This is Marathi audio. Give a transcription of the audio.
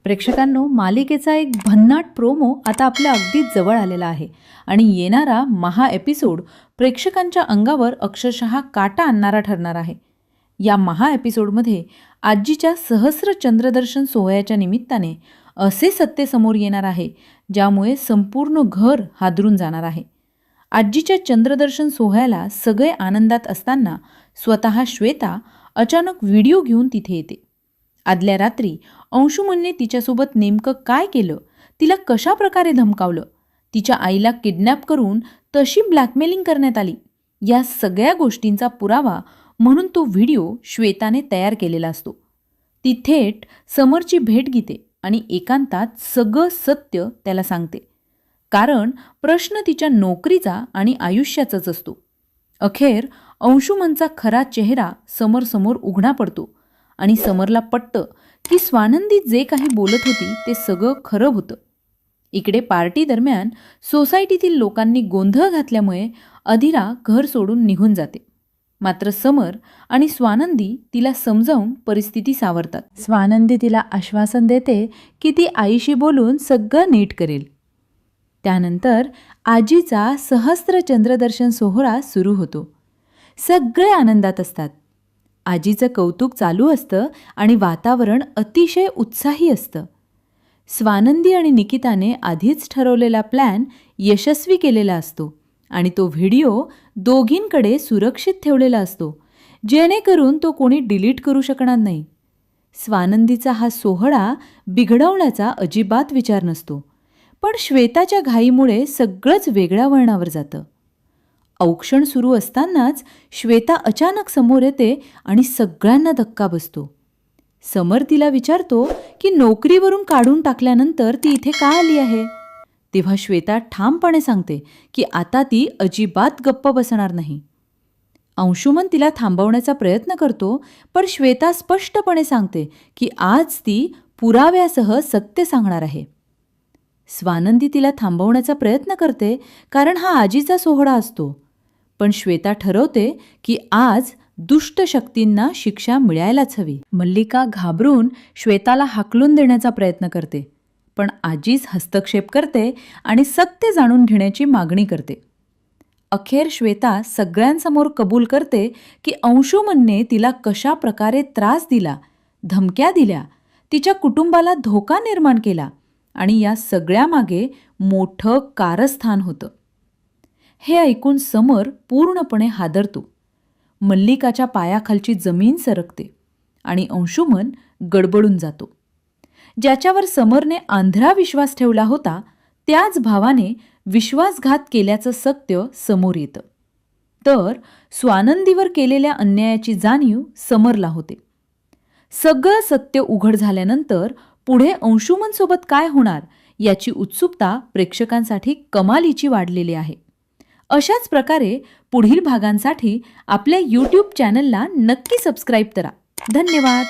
प्रेक्षकांनो, मालिकेचा एक भन्नाट प्रोमो आता आपल्या अगदीच जवळ आलेला आहे आणि येणारा महा एपिसोड प्रेक्षकांच्या अंगावर अक्षरशः काटा आणणारा ठरणार आहे. या महा एपिसोडमध्ये आजीच्या सहस्र चंद्रदर्शन सोहळ्याच्या निमित्ताने असे सत्य समोर येणार आहे ज्यामुळे संपूर्ण घर हादरून जाणार आहे. आजीच्या चंद्रदर्शन सोहळ्याला सगळे आनंदात असताना स्वतः श्वेता अचानक व्हिडिओ घेऊन तिथे येते. आदल्या रात्री अंशुमनने तिच्यासोबत नेमकं काय केलं, तिला कशा प्रकारे धमकावलं, तिच्या आईला किडनॅप करून तशी ब्लॅकमेलिंग करण्यात आली, या सगळ्या गोष्टींचा पुरावा म्हणून तो व्हिडिओ श्वेताने तयार केलेला असतो. ती थेट समरची भेट घेते आणि एकांतात सगळं सत्य त्याला सांगते. कारण प्रश्न तिच्या नोकरीचा आणि आयुष्याचाच असतो. अखेर अंशुमनचा खरा चेहरा समोर उघडा पडतो आणि समरला पटतं की स्वानंदी जे काही बोलत होती ते सगळं खरं होतं. इकडे पार्टी दरम्यान सोसायटीतील लोकांनी गोंधळ घातल्यामुळे अधीरा घर सोडून निघून जाते. मात्र समर आणि स्वानंदी तिला समजावून परिस्थिती सावरतात. स्वानंदी तिला आश्वासन देते की ती आईशी बोलून सगळं नीट करेल. त्यानंतर आजीचा सहस्त्र चंद्रदर्शन सोहळा सुरू होतो. सगळे आनंदात असतात. आजीचं कौतुक चालू असतं आणि वातावरण अतिशय उत्साही असतं. स्वानंदी आणि निकिताने आधीच ठरवलेला प्लॅन यशस्वी केलेला असतो आणि तो व्हिडिओ दोघींकडे सुरक्षित ठेवलेला असतो, जेणेकरून तो कोणी डिलीट करू शकणार नाही. स्वानंदीचा हा सोहळा बिघडवण्याचा अजिबात विचार नसतो, पण श्वेताच्या घाईमुळे सगळंच वेगळ्या वळणावर जातं. औक्षण सुरू असतानाच श्वेता अचानक समोर येते आणि सगळ्यांना धक्का बसतो. समर तिला विचारतो की नोकरीवरून काढून टाकल्यानंतर ती इथे का आली आहे. तेव्हा श्वेता ठामपणे सांगते की आता ती अजिबात गप्प बसणार नाही. अंशुमन तिला थांबवण्याचा प्रयत्न करतो, पण श्वेता स्पष्टपणे सांगते की आज ती पुराव्यासह सत्य सांगणार आहे. स्वानंदी तिला थांबवण्याचा प्रयत्न करते कारण हा आजीचा सोहळा असतो, पण श्वेता ठरवते की आज दुष्ट शक्तींना शिक्षा मिळायलाच हवी. मल्लिका घाबरून श्वेताला हाकलून देण्याचा प्रयत्न करते, पण आजीच हस्तक्षेप करते आणि सत्य जाणून घेण्याची मागणी करते. अखेर श्वेता सगळ्यांसमोर कबूल करते की अंशुमनने तिला कशा प्रकारे त्रास दिला, धमक्या दिल्या, तिच्या कुटुंबाला धोका निर्माण केला आणि या सगळ्यामागे मोठं कारस्थान होतं. हे ऐकून समर पूर्णपणे हादरतो. मल्लिकाच्या पायाखालची जमीन सरकते आणि अंशुमन गडबडून जातो. ज्याच्यावर समरने आंधळा विश्वास ठेवला होता त्याच भावाने विश्वासघात केल्याचं सत्य समोर येतं. तर स्वानंदीवर केलेल्या अन्यायाची जाणीव समरला होते. सगळं सत्य उघड झाल्यानंतर पुढे अंशुमनसोबत काय होणार याची उत्सुकता प्रेक्षकांसाठी कमालीची वाढलेली आहे. अशाच प्रकारे पुढील भागांसाठी आपल्या YouTube चॅनलला नक्की सबस्क्राईब करा. धन्यवाद.